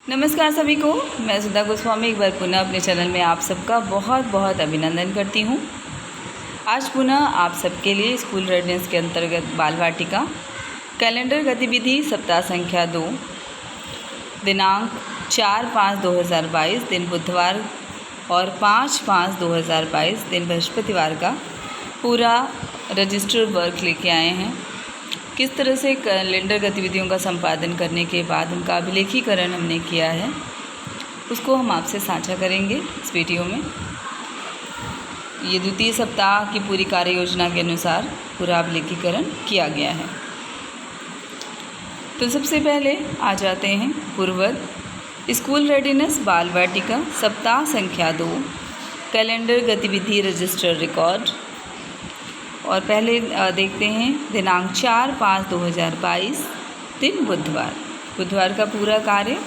नमस्कार सभी को, मैं सुधा गोस्वामी एक बार पुनः अपने चैनल में आप सबका बहुत बहुत अभिनंदन करती हूँ। आज पुनः आप सबके लिए स्कूल रेडिनेस के अंतर्गत बाल वाटिका कैलेंडर गतिविधि सप्ताह संख्या 2 दिनांक 4/5/2022 दिन बुधवार और 5/5/2022 दिन बृहस्पतिवार का पूरा रजिस्टर वर्क लेके आए हैं। किस तरह से कैलेंडर गतिविधियों का संपादन करने के बाद उनका अभिलेखीकरण हमने किया है, उसको हम आपसे साझा करेंगे इस वीडियो में। ये द्वितीय सप्ताह की पूरी कार्य योजना के अनुसार पूरा अभिलेखीकरण किया गया है। तो सबसे पहले आ जाते हैं पूर्ववत स्कूल रेडिनेस बाल वाटिका सप्ताह संख्या 2 कैलेंडर गतिविधि रजिस्टर रिकॉर्ड। और पहले देखते हैं दिनांक 4/5/2022 दिन बुधवार का पूरा कार्य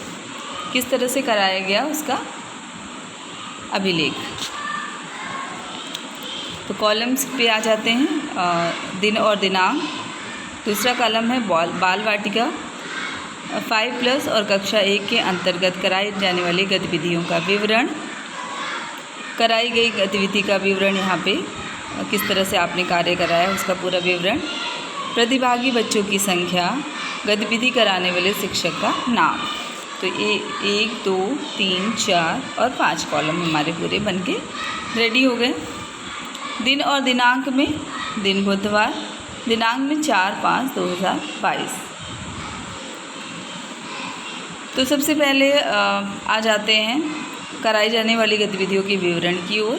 किस तरह से कराया गया, उसका अभिलेख। तो कॉलम्स पे आ जाते हैं दिन और दिनांक। दूसरा कॉलम है बाल वाटिका 5+ और कक्षा 1 के अंतर्गत कराई जाने वाली गतिविधियों का विवरण। कराई गई गतिविधि का विवरण यहाँ पे किस तरह से आपने कार्य कराया उसका पूरा विवरण, प्रतिभागी बच्चों की संख्या, गतिविधि कराने वाले शिक्षक का नाम। तो ये 1 2 3 4 और 5 कॉलम हमारे पूरे बनके रेडी हो गए। दिन और दिनांक में दिन बुधवार, दिनांक में 4/5/2022। तो सबसे पहले आ जाते हैं कराई जाने वाली गतिविधियों के विवरण की ओर।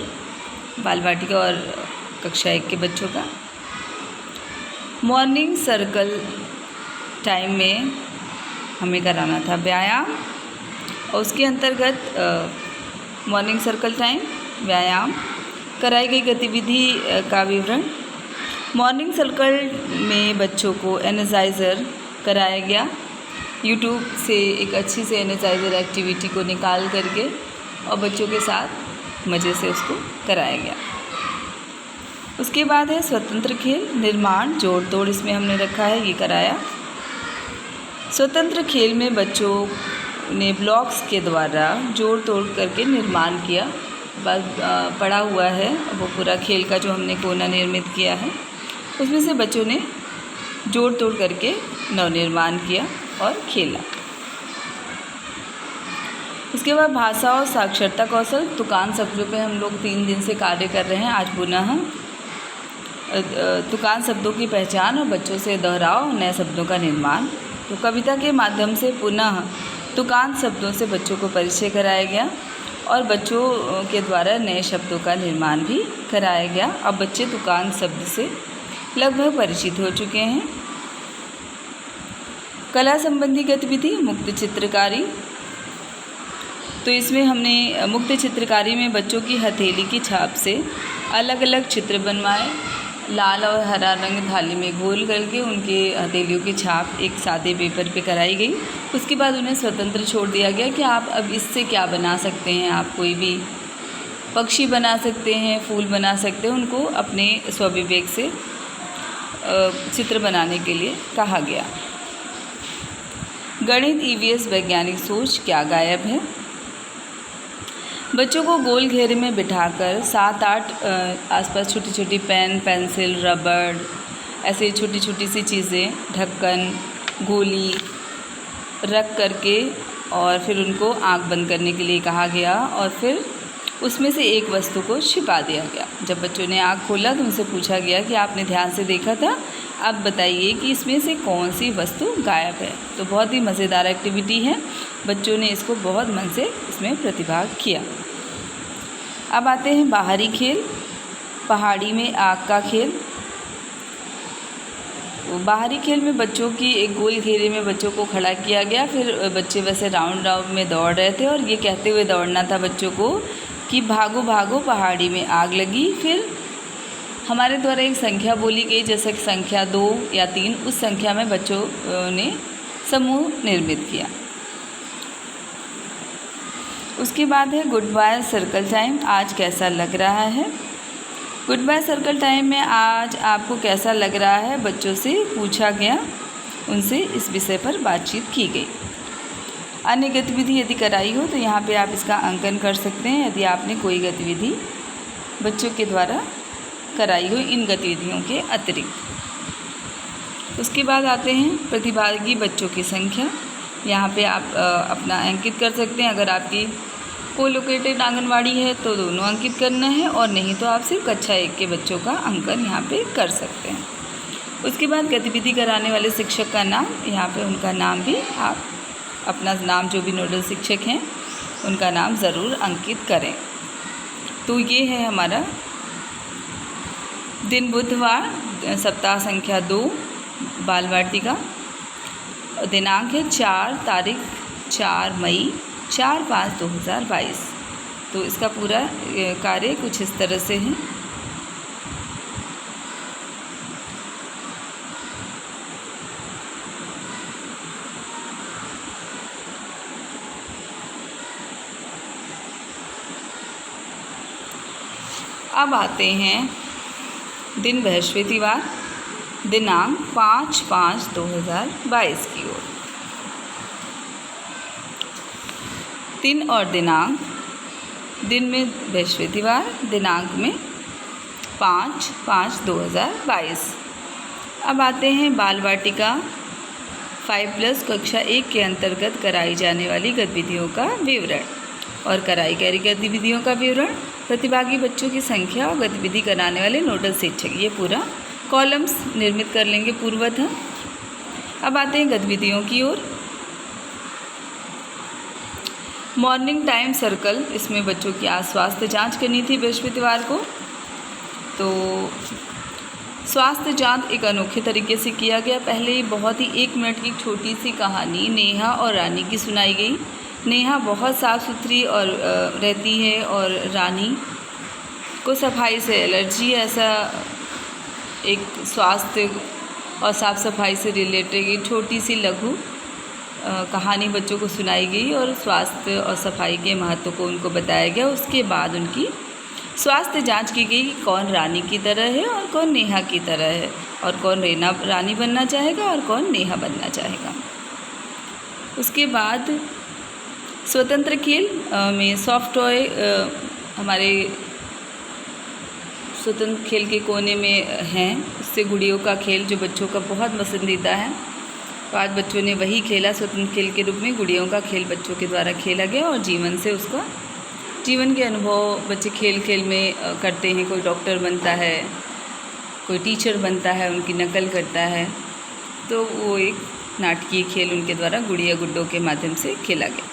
बाल वाटिका और कक्षा 1 के बच्चों का मॉर्निंग सर्कल टाइम में हमें कराना था व्यायाम, और उसके अंतर्गत मॉर्निंग सर्कल टाइम व्यायाम, कराई गई गतिविधि का विवरण। मॉर्निंग सर्कल में बच्चों को एनर्जाइज़र कराया गया। यूट्यूब से एक अच्छी से एनर्जाइज़र एक्टिविटी को निकाल करके और बच्चों के साथ मज़े से उसको कराया गया। उसके बाद है स्वतंत्र खेल निर्माण जोड़ तोड़, इसमें हमने रखा है, ये कराया। स्वतंत्र खेल में बच्चों ने ब्लॉक्स के द्वारा जोड़ तोड़ करके निर्माण किया। पड़ा हुआ है वो पूरा खेल का जो हमने कोना निर्मित किया है, उसमें से बच्चों ने जोड़ तोड़ करके नवनिर्माण किया और खेला। उसके बाद भाषा और साक्षरता कौशल तुकान शब्दों पे हम लोग 3 दिन से कार्य कर रहे हैं। आज पुनः तुकान शब्दों की पहचान और बच्चों से दोहराव, नए शब्दों का निर्माण। तो कविता के माध्यम से पुनः तुकान शब्दों से बच्चों को परिचय कराया गया और बच्चों के द्वारा नए शब्दों का निर्माण भी कराया गया। अब बच्चे तुकान शब्द से लगभग परिचित हो चुके हैं। कला संबंधी गतिविधि मुक्त चित्रकारी। तो इसमें हमने मुक्त चित्रकारी में बच्चों की हथेली की छाप से अलग अलग चित्र बनवाए। लाल और हरा रंग थाली में घोल करके उनके हथेलियों की छाप एक सादे पेपर पे कराई गई। उसके बाद उन्हें स्वतंत्र छोड़ दिया गया कि आप अब इससे क्या बना सकते हैं। आप कोई भी पक्षी बना सकते हैं, फूल बना सकते हैं। उनको अपने स्वविवेक से चित्र बनाने के लिए कहा गया। गणित ईवीएस वैज्ञानिक सोच क्या गायब है। बच्चों को गोल घेरे में बिठाकर 7-8 आसपास छोटी छोटी पेन, पेंसिल, रबड़, ऐसे छोटी छोटी सी चीज़ें, ढक्कन, गोली रख करके और फिर उनको आँख बंद करने के लिए कहा गया और फिर उसमें से एक वस्तु को छिपा दिया गया। जब बच्चों ने आँख खोला तो उनसे पूछा गया कि आपने ध्यान से देखा था, अब बताइए कि इसमें से कौन सी वस्तु गायब है। तो बहुत ही मज़ेदार एक्टिविटी है, बच्चों ने इसको बहुत मन से इसमें प्रतिभाग किया। अब आते हैं बाहरी खेल। पहाड़ी में आग का खेल। बाहरी खेल में बच्चों की एक गोल घेरे में बच्चों को खड़ा किया गया। फिर बच्चे वैसे राउंड में दौड़ रहे थे और ये कहते हुए दौड़ना था बच्चों को कि भागो भागो पहाड़ी में आग लगी। फिर हमारे द्वारा एक संख्या बोली गई, जैसे संख्या 2 या 3, उस संख्या में बच्चों ने समूह निर्मित किया। उसके बाद है गुड बाय सर्कल टाइम। आज कैसा लग रहा है। गुड बाय सर्कल टाइम में आज आपको कैसा लग रहा है बच्चों से पूछा गया, उनसे इस विषय पर बातचीत की गई। अन्य गतिविधि यदि कराई हो तो यहाँ पे आप इसका अंकन कर सकते हैं, यदि आपने कोई गतिविधि बच्चों के द्वारा कराई हो इन गतिविधियों के अतिरिक्त। उसके बाद आते हैं प्रतिभागी बच्चों की संख्या। यहाँ पे आप अपना अंकित कर सकते हैं। अगर आपकी कोलोकेटेड आंगनवाड़ी है तो दोनों अंकित करना है, और नहीं तो आप सिर्फ कक्षा 1 के बच्चों का अंकन यहाँ पे कर सकते हैं। उसके बाद गतिविधि कराने वाले शिक्षक का नाम, यहाँ पे उनका नाम भी आप अपना नाम, जो भी नोडल शिक्षक हैं उनका नाम ज़रूर अंकित करें। तो ये है हमारा दिन बुधवार, सप्ताह संख्या 2 बाल वाटिका। दिनांक है 4 मई 4/5/2022। तो इसका पूरा कार्य कुछ इस तरह से है। अब आते हैं दिन बृहस्पतिवार, दिनांक 5/5/2022 की ओर। दिन और दिनांक, दिन में बृहस्पतिवार, दिनांक में 5/5/2022। अब आते हैं बाल वाटिका 5+ कक्षा 1 के अंतर्गत कराई जाने वाली गतिविधियों का विवरण और कराई गई गतिविधियों का विवरण, प्रतिभागी बच्चों की संख्या और गतिविधि कराने वाले नोडल शिक्षक। ये पूरा कॉलम्स निर्मित कर लेंगे पूर्वतः। अब आते हैं गतिविधियों की ओर। मॉर्निंग टाइम सर्कल, इसमें बच्चों की आज स्वास्थ्य जांच करनी थी बृहस्पतिवार को। तो स्वास्थ्य जांच एक अनोखे तरीके से किया गया। पहले बहुत ही 1 मिनट की छोटी सी कहानी नेहा और रानी की सुनाई गई। नेहा बहुत साफ़ सुथरी और रहती है, और रानी को सफाई से एलर्जी, ऐसा एक स्वास्थ्य और साफ़ सफाई से रिलेटेड एक छोटी सी लघु कहानी बच्चों को सुनाई गई और स्वास्थ्य और सफाई के महत्व को उनको बताया गया। उसके बाद उनकी स्वास्थ्य जांच की गई, कौन रानी की तरह है और कौन नेहा की तरह है, और कौन रानी बनना चाहेगा और कौन नेहा बनना चाहेगा। उसके बाद स्वतंत्र खेल में सॉफ्ट टॉय, हमारे स्वतंत्र खेल के कोने में हैं, उससे गुड़ियों का खेल जो बच्चों का बहुत पसंदीदा है। तो आज बच्चों ने वही खेला, स्वतंत्र खेल के रूप में गुड़ियों का खेल बच्चों के द्वारा खेला गया, और जीवन से उसका जीवन के अनुभव बच्चे खेल खेल में करते हैं। कोई डॉक्टर बनता है, कोई टीचर बनता है, उनकी नकल करता है। तो वो एक नाटकीय खेल उनके द्वारा गुड़िया गुड्डों के माध्यम से खेला गया।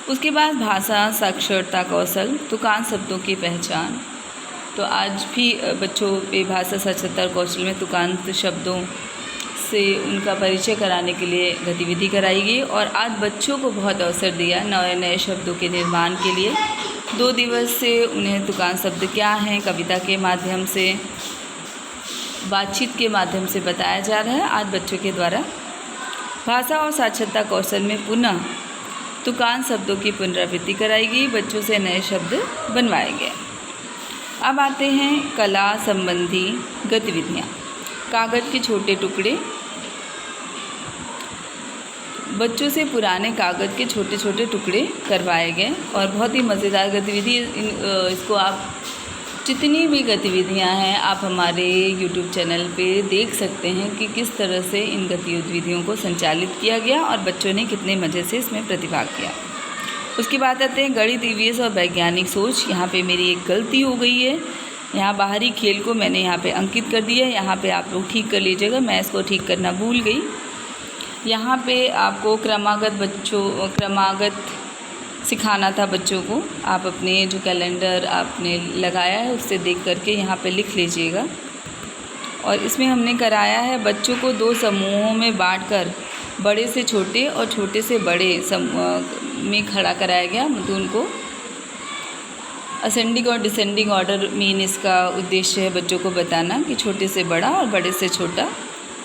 उसके बाद भाषा साक्षरता कौशल, तुकान शब्दों की पहचान। तो आज भी बच्चों पे भाषा साक्षरता कौशल में तुकांत शब्दों से उनका परिचय कराने के लिए गतिविधि कराई गई, और आज बच्चों को बहुत अवसर दिया नए नए शब्दों के निर्माण के लिए। 2 दिवस से उन्हें तुकान शब्द क्या हैं कविता के माध्यम से, बातचीत के माध्यम से बताया जा रहा है। आज बच्चों के द्वारा भाषा और साक्षरता कौशल में पुनः तुकान शब्दों की पुनरावृत्ति कराई गई, बच्चों से नए शब्द बनवाए गए। अब आते हैं कला संबंधी गतिविधियाँ। कागज़ के छोटे टुकड़े, बच्चों से पुराने कागज़ के छोटे छोटे टुकड़े करवाए गए, और बहुत ही मज़ेदार गतिविधि। इसको आप जितनी भी गतिविधियां हैं आप हमारे YouTube चैनल पे देख सकते हैं कि किस तरह से इन गतिविधियों को संचालित किया गया और बच्चों ने कितने मज़े से इसमें प्रतिभाग किया। उसके बाद आते हैं गणित, EVS और वैज्ञानिक सोच। यहाँ पे मेरी एक गलती हो गई है, यहाँ बाहरी खेल को मैंने यहाँ पे अंकित कर दिया है, यहाँ पे आप लोग ठीक कर लीजिएगा, मैं इसको ठीक करना भूल गई। यहाँ पे आपको क्रमागत सिखाना था बच्चों को। आप अपने जो कैलेंडर आपने लगाया है उससे देख करके यहाँ पे लिख लीजिएगा। और इसमें हमने कराया है बच्चों को 2 समूहों में बांटकर बड़े से छोटे और छोटे से बड़े में खड़ा कराया गया। मतलब उनको असेंडिंग और डिसेंडिंग ऑर्डर में इसका उद्देश्य है बच्चों को बताना कि छोटे से बड़ा और बड़े से छोटा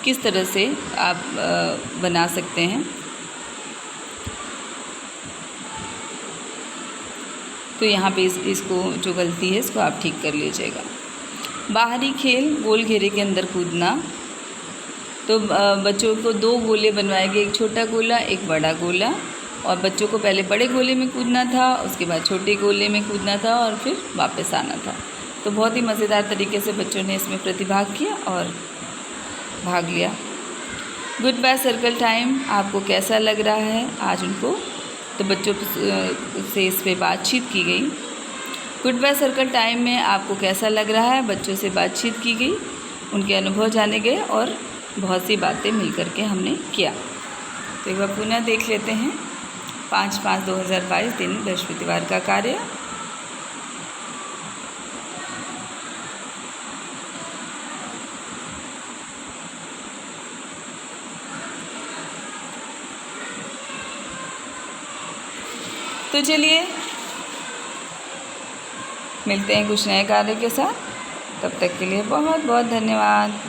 किस तरह से आप बना सकते हैं। तो यहाँ पे इसको जो गलती है इसको आप ठीक कर लीजिएगा। बाहरी खेल, गोल घेरे के अंदर कूदना। तो बच्चों को 2 गोले बनवाए गए, एक छोटा गोला एक बड़ा गोला, और बच्चों को पहले बड़े गोले में कूदना था, उसके बाद छोटे गोले में कूदना था और फिर वापस आना था। तो बहुत ही मज़ेदार तरीके से बच्चों ने इसमें प्रतिभाग किया और भाग लिया। गुड बाय सर्कल टाइम आपको कैसा लग रहा है आज उनको? तो बच्चों से इस पे बातचीत की गई। गुड बाय सर्कल टाइम में आपको कैसा लग रहा है? बच्चों से बातचीत की गई, उनके अनुभव जाने गए और बहुत सी बातें मिल कर के हमने किया। तो एक बार पुनः देख लेते हैं। 5/5/2022 दिन बृहस्पतिवार का कार्य। तो चलिए मिलते हैं कुछ नए कार्य के साथ। तब तक के लिए बहुत बहुत धन्यवाद।